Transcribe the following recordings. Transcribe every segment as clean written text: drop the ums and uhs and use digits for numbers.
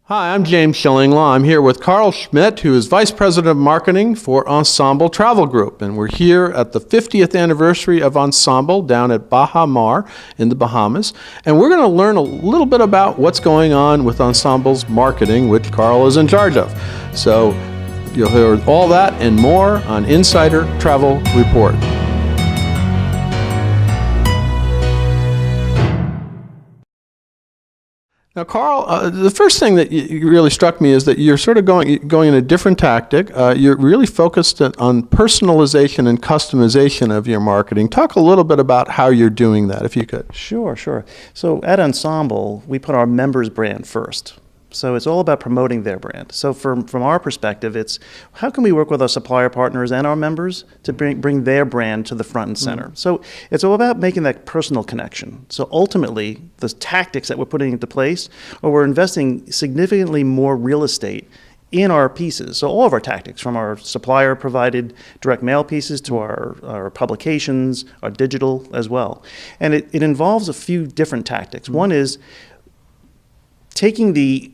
Hi, I'm James Shillinglaw. I'm here with Carl Schmidt, who is Vice President of Marketing for Ensemble Travel Group. And we're here at the 50th anniversary of Ensemble down at Baha Mar in the Bahamas. And we're going to learn a little bit about what's going on with Ensemble's marketing, which Carl is in charge of. So you'll hear all that and more on Insider Travel Report. Now, Carl, the first thing that really struck me is that you're sort of going in a different tactic. You're really focused on personalization and customization of your marketing. Talk a little bit about how you're doing that, if you could. Sure. So at Ensemble, we put our members' brand first. So it's all about promoting their brand. So from our perspective, it's how can we work with our supplier partners and our members to bring their brand to the front and center. So it's all about making that personal connection. So ultimately, the tactics that we're putting into place, or we're investing significantly more real estate in our pieces. So all of our tactics, from our supplier-provided direct mail pieces to our publications, our digital as well. And it involves a few different tactics. One is taking the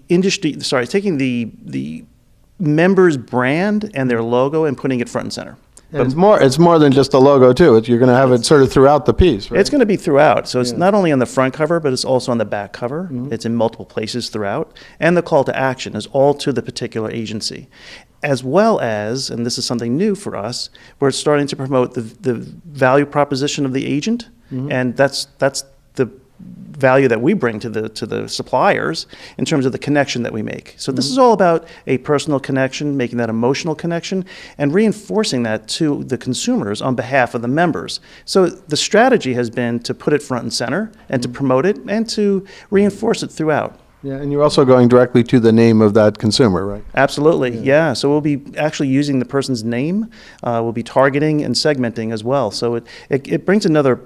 members' brand and their logo and putting it front and center. But it's more than just a logo too. You're going to have it sort of throughout the piece, right? It's going to be throughout. So it's not only on the front cover, but it's also on the back cover. It's in multiple places throughout. And the call to action is all to the particular agency. As well as, and this is something new for us, we're starting to promote the value proposition of the agent. And that's the value that we bring to the suppliers in terms of the connection that we make. So this is all about a personal connection, making that emotional connection, and reinforcing that to the consumers on behalf of the members. So the strategy has been to put it front and center and to promote it and to reinforce it throughout. Yeah, and you're also going directly to the name of that consumer, right? Absolutely, yeah. So we'll be actually using the person's name. We'll be targeting and segmenting as well. So it brings another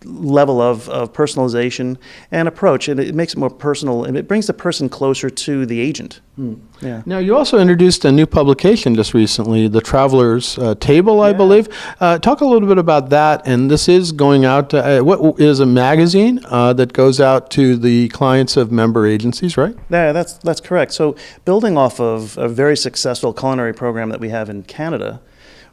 level of personalization and approach, and it makes it more personal, and it brings the person closer to the agent. Yeah. Now, you also introduced a new publication just recently, the Traveler's Table, I believe. Talk a little bit about that, and this is going out to, what is a magazine that goes out to the clients of member agencies, right? Yeah, that's correct. So building off of a very successful culinary program that we have in Canada,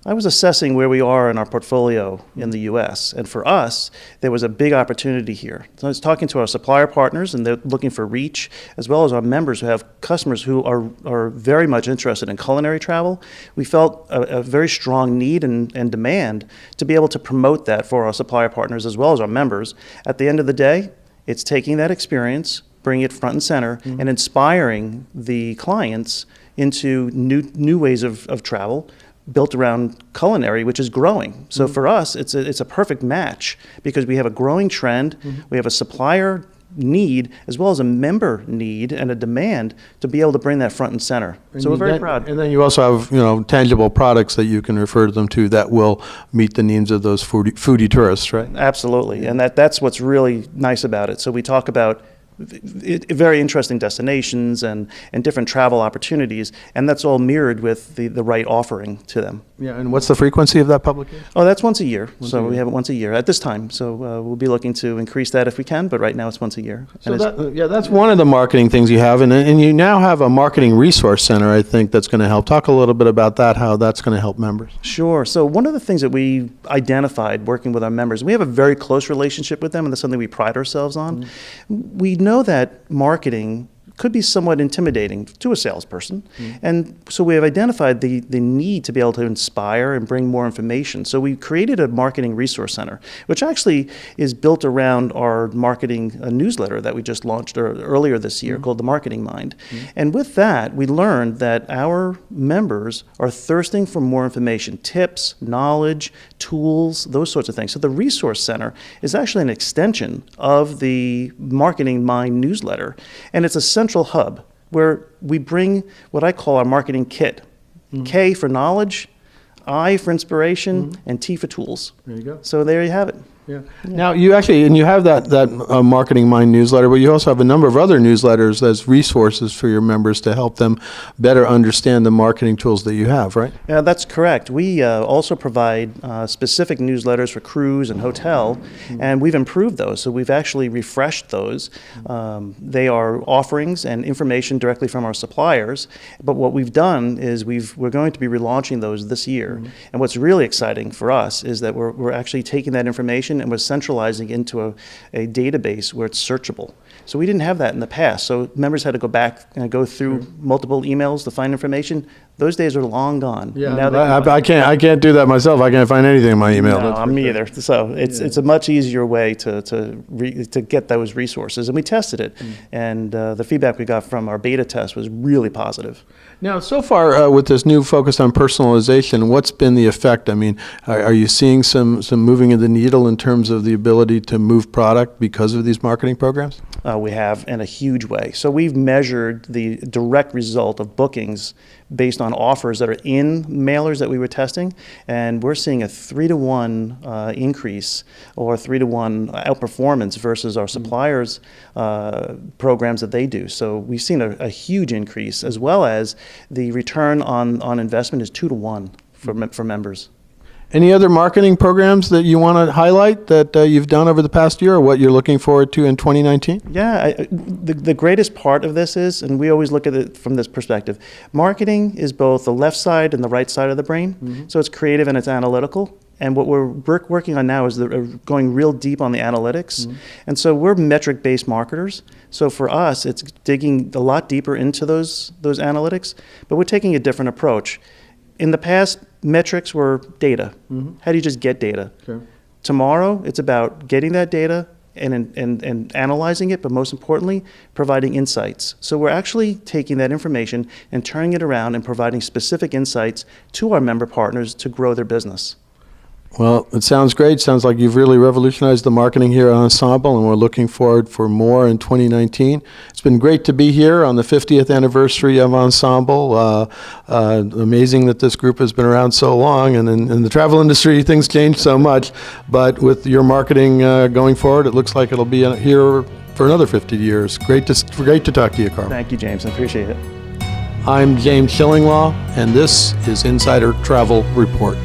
I was assessing where we are in our portfolio in the U.S., and for us, there was a big opportunity here. So I was talking to our supplier partners, and they're looking for reach, as well as our members who have customers who are very much interested in culinary travel. We felt a very strong need and demand to be able to promote that for our supplier partners as well as our members. At the end of the day, it's taking that experience, bringing it front and center, and inspiring the clients into new ways of travel, built around culinary, which is growing. So for us, it's a perfect match because we have a growing trend, we have a supplier need as well as a member need and a demand to be able to bring that front and center. And so we're very proud. And then you also have tangible products that you can refer them to that will meet the needs of those foodie tourists, right? Absolutely, and that's what's really nice about it. So we talk about very interesting destinations and different travel opportunities, and that's all mirrored with the right offering to them. Yeah, and what's the frequency of that publication? Oh, that's once a year. We have it once a year at this time. So we'll be looking to increase that if we can, but right now it's once a year. So that's one of the marketing things you have, and you now have a marketing resource center, I think, that's going to help. Talk a little bit about that, how that's going to help members. Sure. So one of the things that we identified working with our members, we have a very close relationship with them, and that's something we pride ourselves on. We know that marketing could be somewhat intimidating to a salesperson. And so we have identified the need to be able to inspire and bring more information. So we created a marketing resource center, which actually is built around our marketing newsletter that we just launched earlier this year called The Marketing Mind. And with that, we learned that our members are thirsting for more information, tips, knowledge, tools, those sorts of things. So the resource center is actually an extension of the Marketing Mind newsletter, and it's a central hub where we bring what I call our marketing kit. K for knowledge, I for inspiration, and T for tools. There you go. So there you have it. Now, you actually, and you have that Marketing Mind newsletter, but you also have a number of other newsletters as resources for your members to help them better understand the marketing tools that you have, right? Yeah, that's correct. We also provide specific newsletters for cruise and hotel, and we've improved those. So we've actually refreshed those. They are offerings and information directly from our suppliers. But what we've done is we're going to be relaunching those this year. And what's really exciting for us is that we're actually taking that information and we're centralizing into a database where it's searchable. So we didn't have that in the past. So members had to go back and go through multiple emails to find information. Those days are long gone. Yeah, Now I can't do that myself. I can't find anything in my email. no, me either. So it's a much easier way to get those resources, and we tested it, and the feedback we got from our beta test was really positive. Now, so far with this new focus on personalization, what's been the effect? I mean, are you seeing some moving of the needle in terms of the ability to move product because of these marketing programs? We have in a huge way. So we've measured the direct result of bookings based on offers that are in mailers that we were testing, and we're seeing a 3-to-1 increase or 3-to-1 outperformance versus our suppliers' programs that they do. So we've seen a huge increase, as well as the return on investment is 2-to-1 for members. Any other marketing programs that you want to highlight that you've done over the past year, or what you're looking forward to in 2019? Yeah, the greatest part of this is, and we always look at it from this perspective, marketing is both the left side and the right side of the brain. So it's creative and it's analytical. And what we're working on now is going real deep on the analytics. And so we're metric-based marketers. So for us, it's digging a lot deeper into those analytics, but we're taking a different approach. In the past, metrics were data. How do you just get data? Sure. Tomorrow, it's about getting that data and analyzing it, but most importantly, providing insights. So we're actually taking that information and turning it around and providing specific insights to our member partners to grow their business. Well, it sounds great. Sounds like you've really revolutionized the marketing here at Ensemble, and we're looking forward for more in 2019. It's been great to be here on the 50th anniversary of Ensemble. Amazing that this group has been around so long, and in the travel industry, things change so much. But with your marketing going forward, it looks like it'll be here for another 50 years. Great to talk to you, Carl. Thank you, James. I appreciate it. I'm James Shillinglaw, and this is Insider Travel Report.